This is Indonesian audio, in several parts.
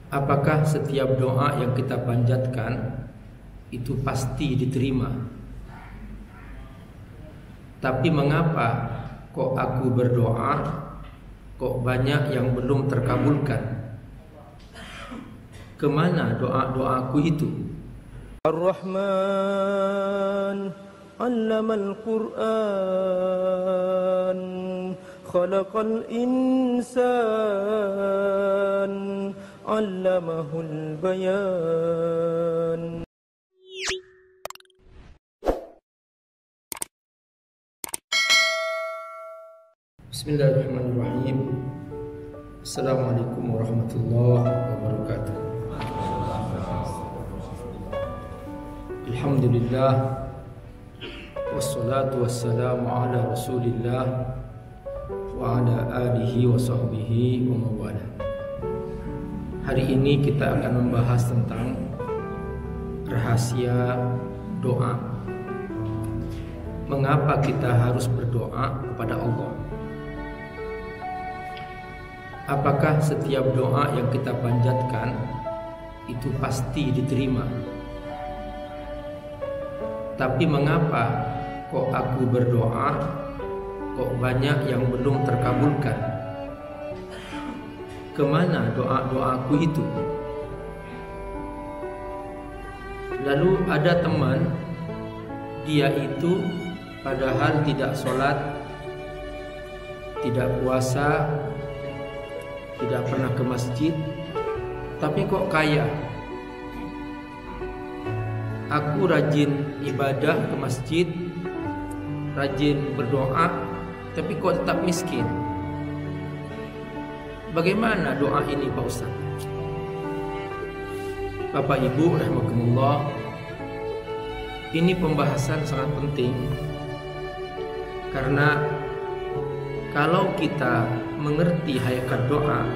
Apakah setiap doa yang kita panjatkan itu pasti diterima? Tapi mengapa kok aku berdoa kok banyak yang belum terkabulkan? Kemana doa-doaku itu? Ar-Rahman 'allamal Qur'an khalaqal insan 'allamahul bayan. Bismillahirrahmanirrahim. Assalamualaikum warahmatullahi wabarakatuh. Alhamdulillah, wassalatu wassalamu ala rasulillah wa ala alihi wa sahbihi wa mawala. Hari ini kita akan membahas tentang rahasia doa. Mengapa kita harus berdoa kepada Allah? Apakah setiap doa yang kita panjatkan itu pasti diterima? Tapi mengapa kok aku berdoa kok banyak yang belum terkabulkan? Kemana doa-doaku itu? Lalu ada teman, dia itu padahal tidak sholat, tidak puasa, tidak pernah ke masjid, tapi kok kaya. Aku rajin ibadah ke masjid, rajin berdoa, tapi kok tetap miskin. Bagaimana doa ini Pak Ustaz? Bapak Ibu rahimakumullah, ini pembahasan sangat penting. Karena kalau kita mengerti hakikat doa,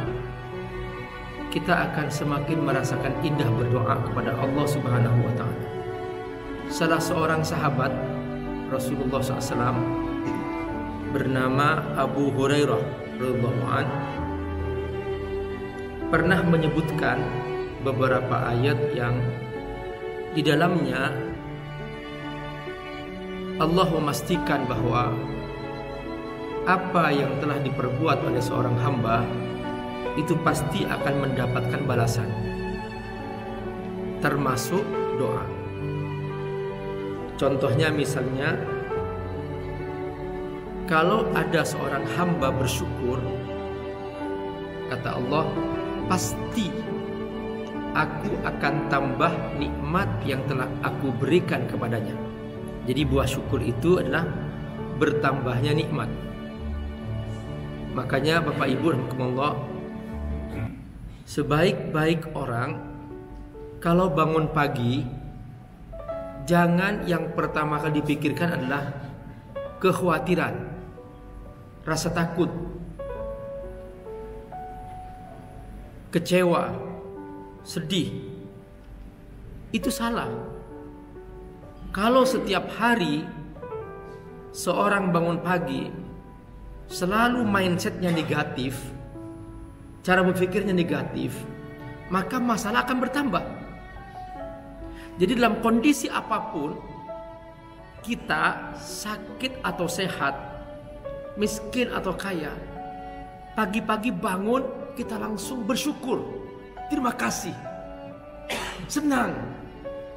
kita akan semakin merasakan indah berdoa kepada Allah Subhanahu wa ta'ala. Salah seorang sahabat Rasulullah SAW bernama Abu Hurairah radhiyallahu anhu pernah menyebutkan beberapa ayat yang di dalamnya Allah memastikan bahwa apa yang telah diperbuat oleh seorang hamba itu pasti akan mendapatkan balasan, termasuk doa. Contohnya misalnya, kalau ada seorang hamba bersyukur, kata Allah, pasti aku akan tambah nikmat yang telah aku berikan kepadanya. Jadi buah syukur itu adalah bertambahnya nikmat. Makanya Bapak Ibu rahimakumullah, sebaik-baik orang kalau bangun pagi, jangan yang pertama kali dipikirkan adalah kekhawatiran, rasa takut, kecewa, sedih. Itu salah. Kalau setiap hari seorang bangun pagi selalu mindsetnya negatif, cara berpikirnya negatif, maka masalah akan bertambah. Jadi dalam kondisi apapun, kita sakit atau sehat, miskin atau kaya, pagi-pagi bangun kita langsung bersyukur, terima kasih, senang,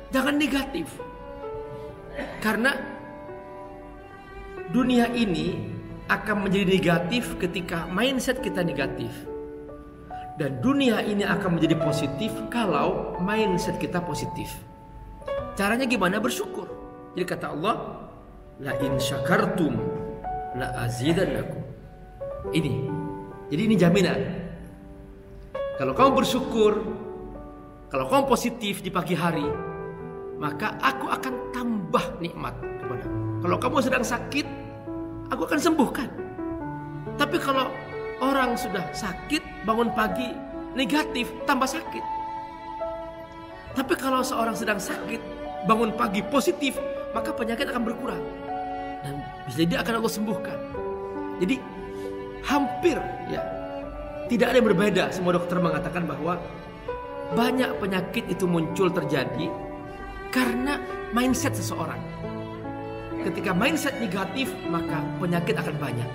jangan negatif. Karena dunia ini akan menjadi negatif ketika mindset kita negatif, dan dunia ini akan menjadi positif kalau mindset kita positif. Caranya gimana? Bersyukur. Jadi kata Allah, la in syakartum la azidannakum. Jadi ini jaminan. Kalau kamu bersyukur, kalau kamu positif di pagi hari, maka aku akan tambah nikmat kepadamu. Kalau kamu sedang sakit, aku akan sembuhkan. Tapi kalau orang sudah sakit, bangun pagi negatif, tambah sakit. Tapi kalau seorang sedang sakit, bangun pagi positif, maka penyakit akan berkurang dan bisa jadi akan Allah sembuhkan. Jadi hampir ya tidak ada yang berbeda. Semua dokter mengatakan bahwa banyak penyakit itu muncul terjadi karena mindset seseorang. Ketika mindset negatif, maka penyakit akan banyak.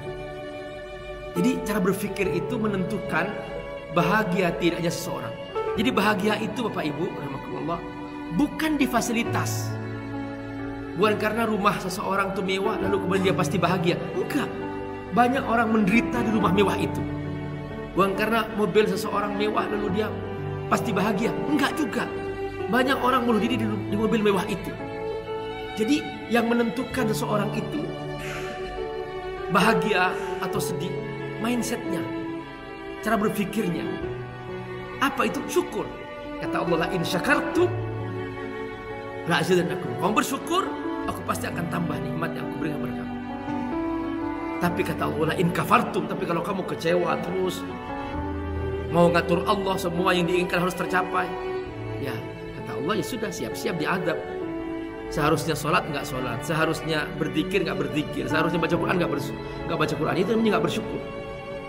Jadi cara berpikir itu menentukan bahagia tidaknya seseorang. Jadi bahagia itu Bapak Ibu rahimakumullah bukan di fasilitas. Bukan karena rumah seseorang itu mewah lalu kemudian dia pasti bahagia. Enggak. Banyak orang menderita di rumah mewah itu. Bukan karena mobil seseorang mewah lalu dia pasti bahagia. Enggak juga. Banyak orang bunuh diri di mobil mewah itu. Jadi yang menentukan seseorang itu bahagia atau sedih, mindsetnya, cara berpikirnya. Apa itu? Syukur. Kata Allah, la in syakartum la azidannakum. Kamu bersyukur, aku pasti akan tambah nikmat yang aku berikan kepada kamu. Tapi kata Allah, la in kafartum, tapi kalau kamu kecewa terus mau ngatur Allah semua yang diinginkan harus tercapai, ya kata Allah, ya sudah, siap-siap diadab. Seharusnya sholat nggak sholat, seharusnya berzikir nggak berzikir, seharusnya baca Quran nggak baca Quran, itu namanya nggak bersyukur.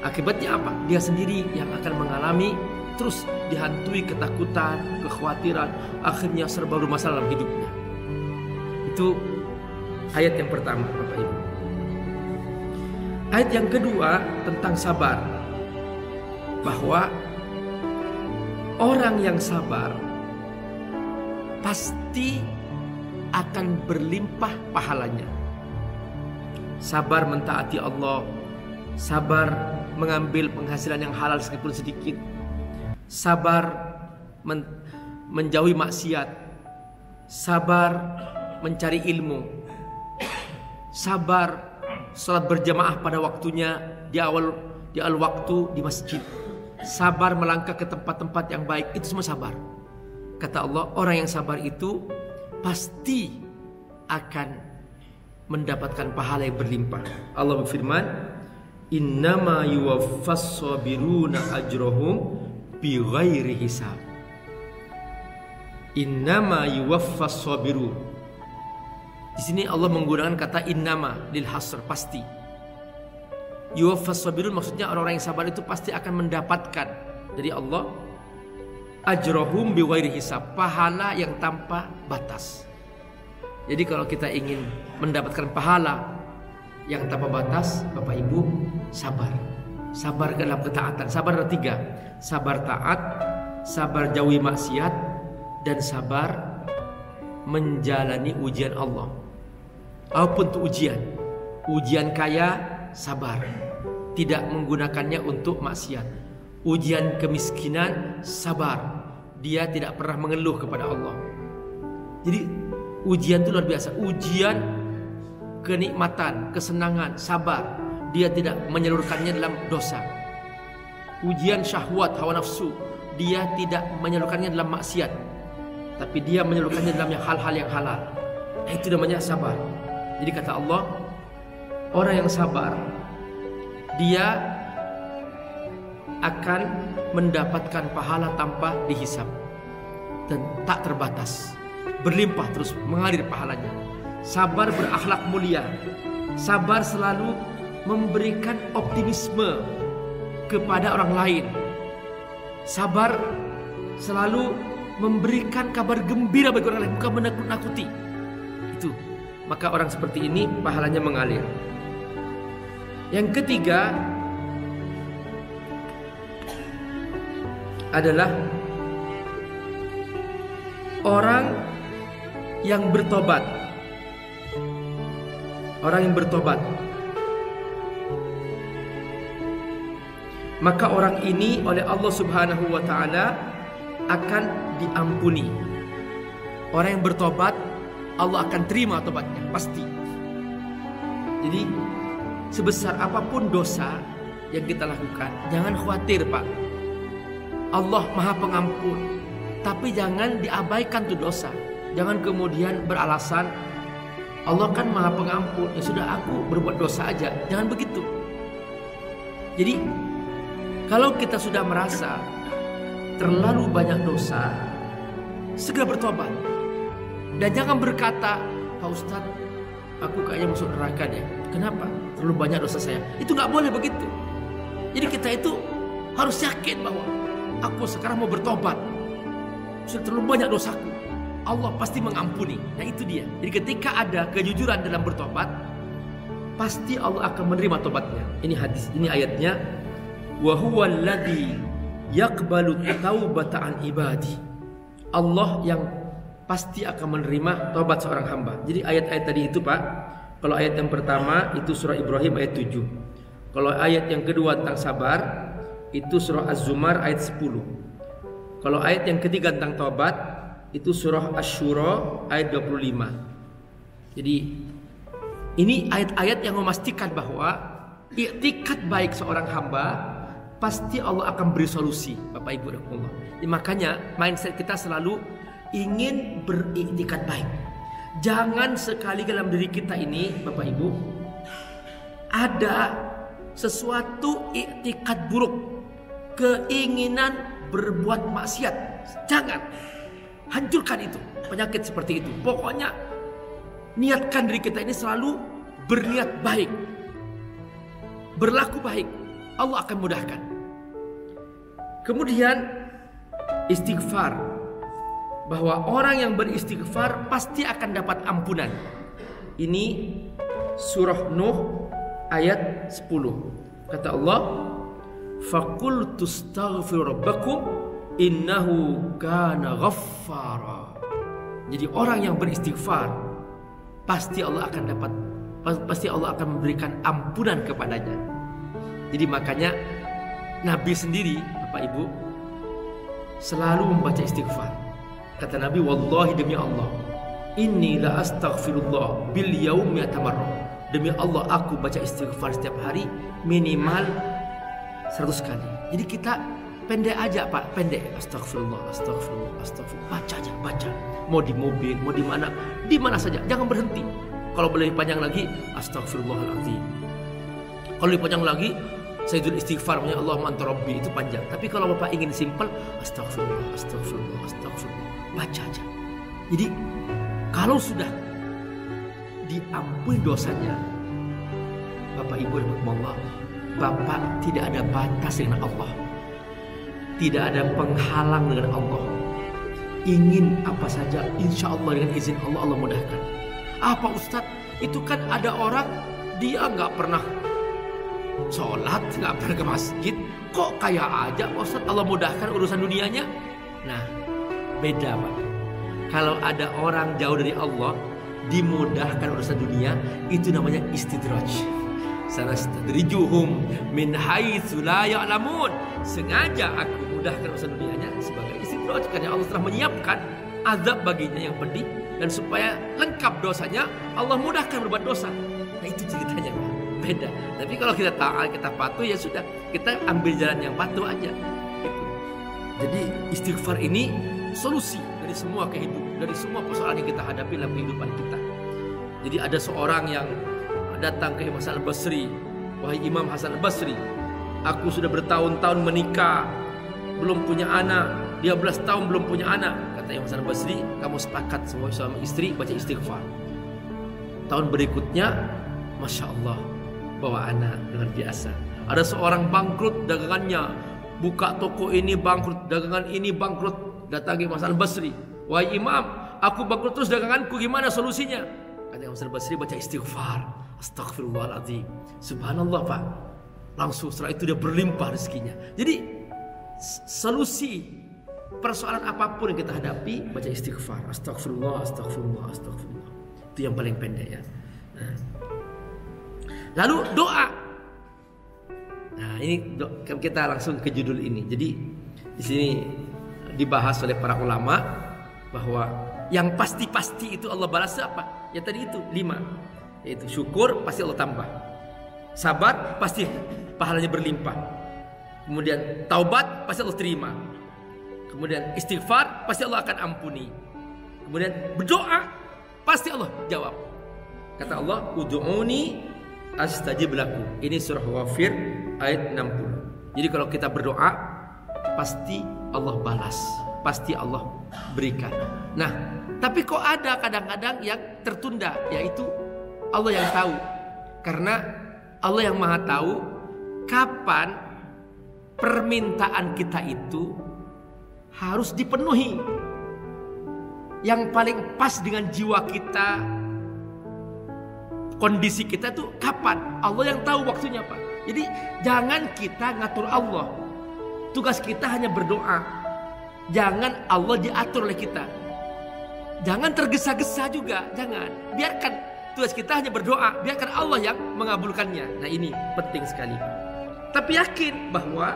Akibatnya apa? Dia sendiri yang akan mengalami terus dihantui ketakutan, kekhawatiran, akhirnya serba bermasalah dalam hidupnya. Itu ayat yang pertama, Bapak Ibu. Ayat yang kedua tentang sabar, bahwa orang yang sabar pasti akan berlimpah pahalanya. Sabar mentaati Allah, sabar mengambil penghasilan yang halal meskipun sedikit, sabar menjauhi maksiat, sabar mencari ilmu, sabar salat berjamaah pada waktunya di awal waktu di masjid, sabar melangkah ke tempat-tempat yang baik, itu semua sabar. Kata Allah, orang yang sabar itu pasti akan mendapatkan pahala yang berlimpah. Allah berfirman, innama yuwaffas sabiruna ajrohum bighairi hisab. Innama yuwaffas sabirun. Di sini Allah menggunakan kata innama lil hasr, pasti. Yuwaffas sabirun maksudnya orang-orang yang sabar itu pasti akan mendapatkan dari Allah ajrohum bighairi hisab, pahala yang tanpa batas. Jadi kalau kita ingin mendapatkan pahala yang tanpa batas, Bapak Ibu, sabar. Sabar dalam ketaatan. Sabar ada 3. Sabar taat, sabar jauhi maksiat, dan sabar menjalani ujian Allah. Apapun itu ujian. Ujian kaya, sabar. Tidak menggunakannya untuk maksiat. Ujian kemiskinan, sabar. Dia tidak pernah mengeluh kepada Allah. Jadi ujian itu luar biasa. Ujian kenikmatan, kesenangan, sabar. Dia tidak menyalurkannya dalam dosa. Ujian syahwat, hawa nafsu, dia tidak menyalurkannya dalam maksiat, tapi dia menyalurkannya dalam hal-hal yang halal. Nah, itu namanya sabar. Jadi kata Allah, orang yang sabar, dia akan mendapatkan pahala tanpa dihisap dan tak terbatas, berlimpah terus mengalir pahalanya. Sabar berakhlak mulia. Sabar selalu memberikan optimisme kepada orang lain. Sabar selalu memberikan kabar gembira bagi orang lain, bukan menakut-nakuti. Itu. Maka orang seperti ini pahalanya mengalir. Yang ketiga adalah orang yang bertobat. Orang yang bertobat, maka orang ini oleh Allah Subhanahu wa ta'ala akan diampuni. Orang yang bertobat, Allah akan terima tobatnya, pasti. Jadi sebesar apapun dosa yang kita lakukan, jangan khawatir, Pak. Allah Maha Pengampun. Tapi jangan diabaikan tuh dosa. Jangan kemudian beralasan Allah kan Maha Pengampun, ya sudah aku berbuat dosa aja. Jangan begitu. Jadi kalau kita sudah merasa terlalu banyak dosa, segera bertobat. Dan jangan berkata, Pak Ustadz, aku kayaknya masuk neraka deh. Kenapa? Terlalu banyak dosa saya. Itu gak boleh begitu. Jadi kita itu harus yakin bahwa aku sekarang mau bertobat. sudah terlalu banyak dosaku. Allah pasti mengampuni. Nah itu dia. Jadi ketika ada kejujuran dalam bertobat, pasti Allah akan menerima tobatnya. Ini hadis, ini ayatnya. Wa huwal ladzi yaqbalu taubata an ibadi. Allah yang pasti akan menerima tobat seorang hamba. Jadi ayat-ayat tadi itu Pak, kalau ayat yang pertama itu surah Ibrahim ayat 7. Kalau ayat yang kedua tentang sabar itu surah Az-Zumar ayat 10. Kalau ayat yang ketiga tentang tobat itu surah Asy-Syura ayat 25. Jadi ini ayat-ayat yang memastikan bahwa iktikad baik seorang hamba pasti Allah akan beri solusi, Bapak Ibu rahimahullah. Makanya mindset kita selalu ingin beriktikad baik. Jangan sekali dalam diri kita ini, Bapak Ibu, ada sesuatu iktikad buruk, keinginan berbuat maksiat. Jangan. Hancurkan itu, penyakit seperti itu. Pokoknya niatkan diri kita ini selalu berniat baik, berlaku baik. Allah akan mudahkan. Kemudian istighfar, bahwa orang yang beristighfar pasti akan dapat ampunan. Ini surah Nuh ayat 10. Kata Allah, faqul tastaghfiru rabbakum innahu kana ghaffara. Jadi orang yang beristighfar pasti Allah akan memberikan ampunan kepadanya. Jadi makanya Nabi sendiri, Bapak Ibu, selalu membaca istighfar. Kata Nabi, wallahi demi Allah, inni la astaghfirullah bil yaumi atamarrah. Demi Allah aku baca istighfar setiap hari minimal 100 kali. Jadi kita pendek aja Pak, pendek. Astagfirullah, astagfirullah, astagfirullah. Baca aja, baca. Mau di mobil, mau di mana saja. Jangan berhenti. Kalau boleh panjang lagi, astagfirullahaladzim. Kalau lebih panjang lagi, Sayyidul Istighfar, ya Allah anta rabbi, itu panjang. Tapi kalau Bapak ingin simpel, astagfirullah, astagfirullah, astagfirullah. Baca aja. Jadi kalau sudah diampuni dosanya, Bapak Ibu rahimahullah, Bapak tidak ada batas dengan Allah. Tidak ada penghalang dengan Allah. Ingin apa saja, insya Allah dengan izin Allah, Allah mudahkan. Apa Ustadz? Itu kan ada orang dia nggak pernah sholat, nggak pernah ke masjid, kok kaya aja Ustadz, Allah mudahkan urusan dunianya. Nah, beda Pak. Kalau ada orang jauh dari Allah dimudahkan urusan dunia, itu namanya istidraj. Sanastadrijuhum min haitsu la ya'lamun. Sengaja aku mudahkan urusan dunianya sebagai istidraj, karena Allah telah menyiapkan azab baginya yang pedih, dan supaya lengkap dosanya Allah mudahkan berbuat dosa. Nah itu ceritanya Pak. Beda. Tapi kalau kita taat, kita patuh, ya sudah, kita ambil jalan yang patuh aja gitu. Jadi istighfar ini solusi dari semua kehidupan, dari semua persoalan yang kita hadapi dalam kehidupan kita. Jadi ada seorang yang datang ke Imam Hasan Al-Basri, wahai Imam Hasan Al-Basri, aku sudah bertahun-tahun menikah, belum punya anak, 12 tahun belum punya anak. Kata Imam Hasan Al-Basri, kamu sepakat semua suami istri baca istighfar. Tahun berikutnya, Masya Allah, bawa anak dengan biasa. Ada seorang bangkrut dagangannya, buka toko ini bangkrut, dagangan ini bangkrut, datangi Imam Hasan Al-Basri, wahai Imam, aku bangkrut terus daganganku, gimana solusinya? Kata Imam Hasan Al-Basri, baca istighfar. Astagfirullahaladzim. Subhanallah Pak. Langsung setelah itu dia berlimpah rezekinya. Jadi solusi persoalan apapun yang kita hadapi, baca istighfar. Astagfirullah, astagfirullah, astagfirullah. Itu yang paling pendek ya. Nah. Lalu doa. Nah ini kita langsung ke judul ini. Jadi di sini dibahas oleh para ulama bahwa yang pasti-pasti itu Allah balas apa? Ya tadi itu 5. Yaitu syukur pasti Allah tambah, sabar pasti pahalanya berlimpah, kemudian taubat pasti Allah terima, kemudian istighfar pasti Allah akan ampuni, kemudian berdoa pasti Allah jawab. Kata Allah, ud'uni astajib lakum. Ini surah Ghafir ayat 60. Jadi kalau kita berdoa pasti Allah balas, pasti Allah berikan. Nah, tapi kok ada kadang-kadang yang tertunda, yaitu Allah yang tahu. Karena Allah yang maha tahu kapan permintaan kita itu harus dipenuhi. yang paling pas dengan jiwa kita, kondisi kita tuh kapan? Allah yang tahu waktunya, Pak. Jadi jangan kita ngatur Allah. Tugas kita hanya berdoa. Jangan Allah diatur oleh kita. Jangan tergesa-gesa juga, jangan. Biarkan tugas kita hanya berdoa, biarkan Allah yang mengabulkannya. Nah, ini penting sekali. Tapi yakin bahwa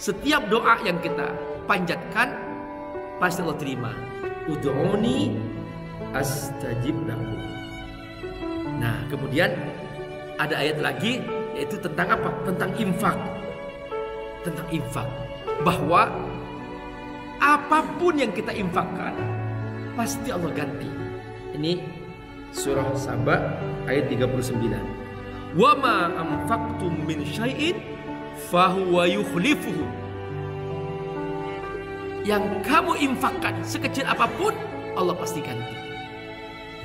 setiap doa yang kita panjatkan pasti Allah terima. Ud'uni astajib lakum. Nah, kemudian ada ayat lagi yaitu tentang apa? Tentang infak. Tentang infak. Bahwa apapun yang kita infakkan pasti Allah ganti. Ini surah Saba ayat 39. Wa ma anfaqtum min syai'in fahuwa yukhlifuhu. Yang kamu infakkan sekecil apapun Allah pasti ganti.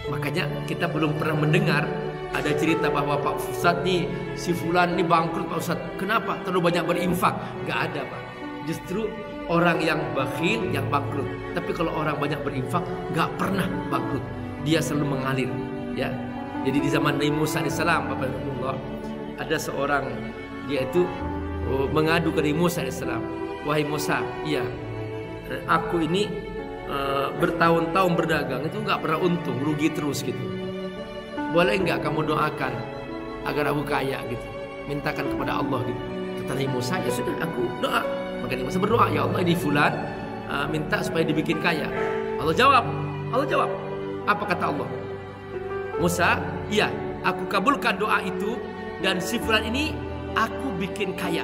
Makanya kita belum pernah mendengar ada cerita bahwa Pak Ustadz nih, si fulan nih bangkrut Pak Ustadz. Kenapa? Terlalu banyak berinfak. Gak ada, Pak. Justru orang yang bakhil yang bangkrut. Tapi kalau orang banyak berinfak gak pernah bangkrut. Dia selalu mengalir, ya. Jadi di zaman Nabi Musa AS, Bapak Ibu, ada seorang, dia itu mengadu ke Nabi Musa AS. Wahai Musa, iya, aku ini bertahun-tahun berdagang itu nggak pernah untung, rugi terus gitu. Boleh nggak kamu doakan agar aku kaya gitu? Mintakan kepada Allah gitu. Kata Nabi Musa, ya sudah, aku doa. Maka Nabi Musa berdoa, ya Allah, ini fulan minta supaya dibikin kaya. Allah jawab. Apa kata Allah? Musa, iya, aku kabulkan doa itu dan si fulan ini aku bikin kaya.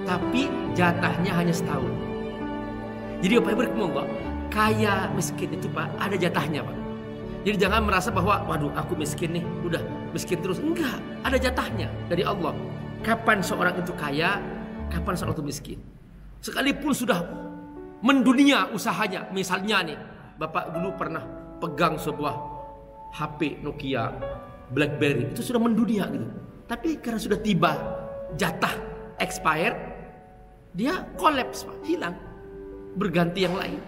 Tapi jatahnya hanya setahun. Jadi Bapak Ibu rahimakumullah, kaya miskin itu Pak ada jatahnya, Pak. Jadi jangan merasa bahwa waduh aku miskin nih, udah miskin terus. Enggak, ada jatahnya dari Allah. Kapan seorang itu kaya, kapan seorang itu miskin. Sekalipun sudah mendunia usahanya, misalnya nih, Bapak dulu pernah pegang sebuah HP Nokia BlackBerry, itu sudah mendunia gitu. Tapi karena sudah tiba jatah expired, dia collapse, Pak, hilang. Berganti yang lain.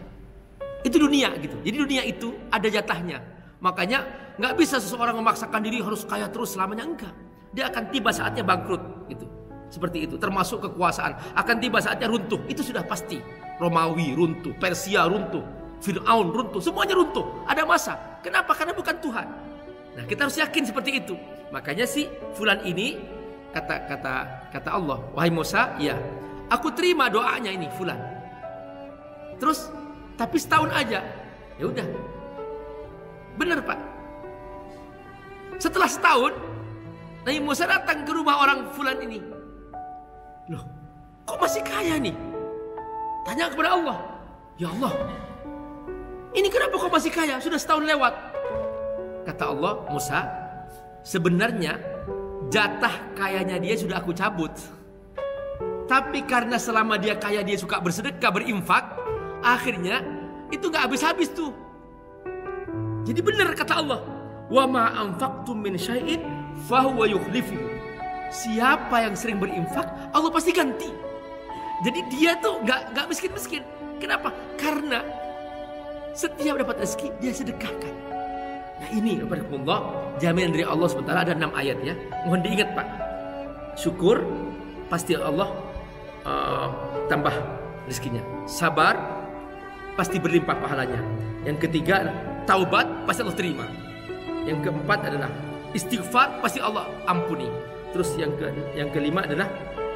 Itu dunia gitu. Jadi dunia itu ada jatahnya. Makanya nggak bisa seseorang memaksakan diri harus kaya terus selamanya, enggak. Dia akan tiba saatnya bangkrut gitu. Seperti itu. Termasuk kekuasaan akan tiba saatnya runtuh. Itu sudah pasti. Romawi runtuh, Persia runtuh, Fir'aun runtuh, semuanya runtuh. Ada masa. Kenapa? Karena bukan Tuhan. Nah, kita harus yakin seperti itu. Makanya si fulan ini kata Allah, wahai Musa, ya, aku terima doanya ini fulan. Terus, tapi setahun aja. Ya udah. Benar, Pak. Setelah setahun, Nabi Musa datang ke rumah orang fulan ini. Loh, kok masih kaya nih? Tanya kepada Allah. Ya Allah, ini kenapa kok masih kaya? Sudah setahun lewat. Kata Allah, Musa, sebenarnya jatah kayanya dia sudah aku cabut. Tapi karena selama dia kaya dia suka bersedekah, berinfak, akhirnya itu gak habis-habis tuh. Jadi benar kata Allah, wa ma anfaqtum min syai'in fahuwa yukhlifuhu. Siapa yang sering berinfak, Allah pasti ganti. Jadi dia tuh gak miskin-miskin. Kenapa? Karena setiap dapat rezeki dia sedekahkan. Nah ini Allah, jaminan dari Allah sementara ada 6 ayat ya. Mohon diingat, Pak. Syukur pasti Allah tambah rezekinya. Sabar pasti berlimpah pahalanya. Yang ketiga, taubat pasti Allah terima. Yang keempat adalah istighfar pasti Allah ampuni. Terus yang kelima adalah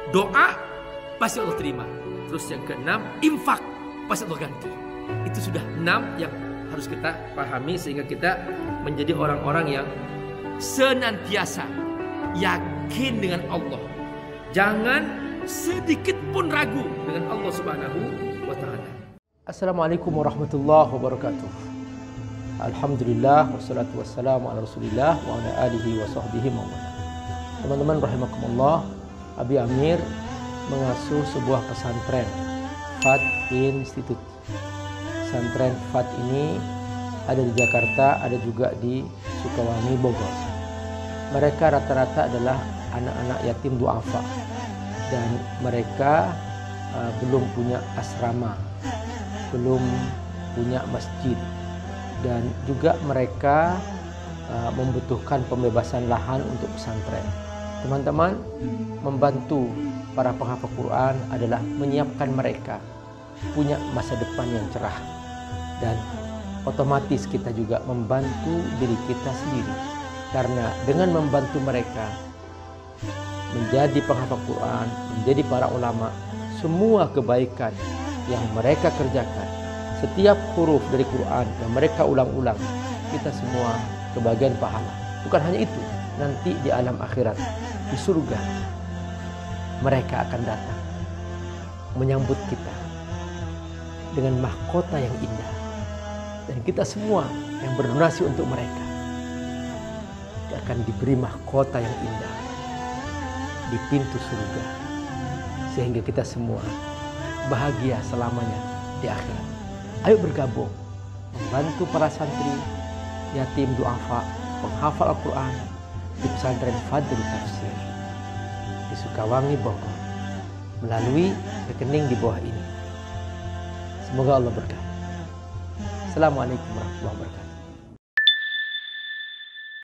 doa pasti Allah terima. Terus yang keenam, infak pasti Allah ganti. Itu sudah 6 yang harus kita pahami sehingga kita menjadi orang-orang yang senantiasa yakin dengan Allah. Jangan sedikit pun ragu dengan Allah Subhanahu wa taala. Assalamualaikum warahmatullahi wabarakatuh. Alhamdulillah wassalatu wassalamu ala Rasulillah wa ala alihi wa sahbihi wa man. Teman-teman rahimakumullah, Abi Amir mengasuh sebuah pesantren FAT Institute. Pesantren FAT ini ada di Jakarta, ada juga di Sukawani, Bogor. Mereka rata-rata adalah anak-anak yatim duafa dan mereka belum punya asrama, belum punya masjid, dan juga mereka membutuhkan pembebasan lahan untuk pesantren. Teman-teman, membantu para penghafal Quran adalah menyiapkan mereka punya masa depan yang cerah, dan otomatis kita juga membantu diri kita sendiri, karena dengan membantu mereka menjadi penghafal Quran, menjadi para ulama, semua kebaikan yang mereka kerjakan, setiap huruf dari Quran yang mereka ulang-ulang, kita semua kebagian pahala. Bukan hanya itu, nanti di alam akhirat, di surga, mereka akan datang menyambut kita dengan mahkota yang indah, dan kita semua yang berdonasi untuk mereka akan diberi mahkota yang indah di pintu surga, sehingga kita semua bahagia selamanya di akhirat. Ayo bergabung membantu para santri, yatim duafa, penghafal Al-Quran di pesantren Fadlul Tafsir di Sukawangi, Bogor, melalui rekening di bawah ini. Semoga Allah berkati. Assalamualaikum warahmatullahi wabarakatuh.